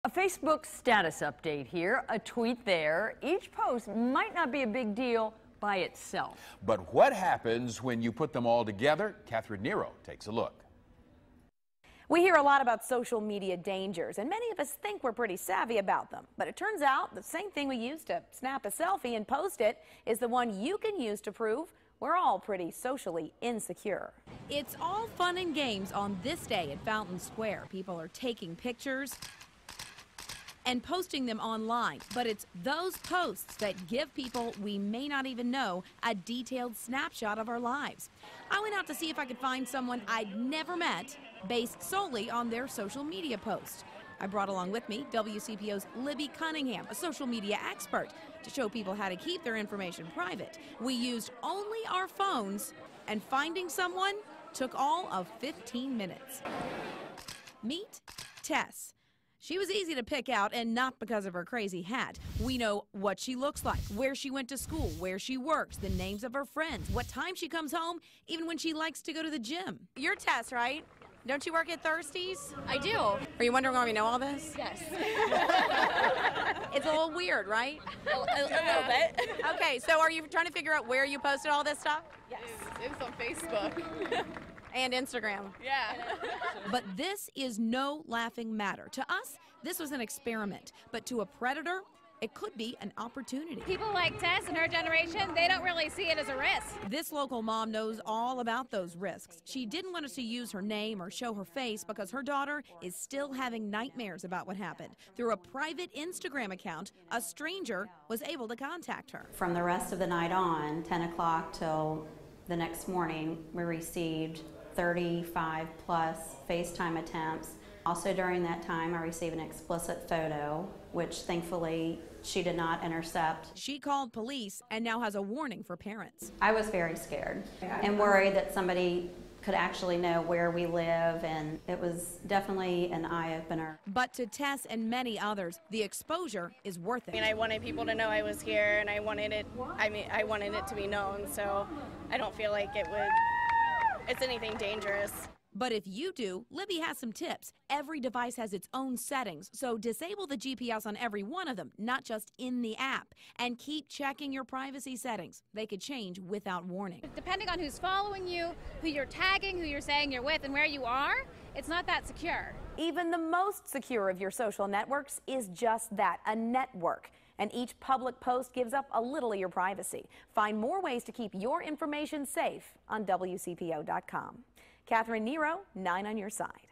A Facebook status update here, a tweet there. Each post might not be a big deal by itself. But what happens when you put them all together? Catherine Nero takes a look. We hear a lot about social media dangers, and many of us think we're pretty savvy about them. But it turns out the same thing we use to snap a selfie and post it is the one you can use to prove we're all pretty socially insecure. It's all fun and games on this day at Fountain Square. People are taking pictures and posting them online, but it's those posts that give people we may not even know a detailed snapshot of our lives. I went out to see if I could find someone I'd never met based solely on their social media post. I brought along with me WCPO's Libby Cunningham, a social media expert, to show people how to keep their information private. We used only our phones, and finding someone took all of 15 minutes. Meet Tess. She was easy to pick out, and not because of her crazy hat. We know what she looks like, where she went to school, where she works, the names of her friends, what time she comes home, even when she likes to go to the gym. You're Tess, right? Don't you work at Thirsties? I do. Are you wondering why we know all this? Yes. It's a little weird, right? A little bit. Okay, so are you trying to figure out where you posted all this stuff? Yes. It was on Facebook. And Instagram. Yeah. But this is no laughing matter. To us, this was an experiment. But to a predator, it could be an opportunity. People like Tess and her generation, they don't really see it as a risk. This local mom knows all about those risks. She didn't want us to use her name or show her face because her daughter is still having nightmares about what happened. Through a private Instagram account, a stranger was able to contact her. From the rest of the night on, 10 o'clock till the next morning, we received 35 plus FaceTime attempts. Also during that time, I received an explicit photo, which thankfully she did not intercept. She called police and now has a warning for parents. I was very scared and worried that somebody could actually know where we live, and it was definitely an eye-opener. But to Tess and many others, the exposure is worth it. I mean, I wanted people to know I was here, and I wanted it to be known, so I don't feel like it's anything dangerous. But if you do, Libby has some tips. Every device has its own settings, so disable the GPS on every one of them, not just in the app. And keep checking your privacy settings. They could change without warning. Depending on who's following you, who you're tagging, who you're saying you're with, and where you are, it's not that secure. Even the most secure of your social networks is just that, a network. And each public post gives up a little of your privacy. Find more ways to keep your information safe on WCPO.com. Catherine Nero, 9 on your side.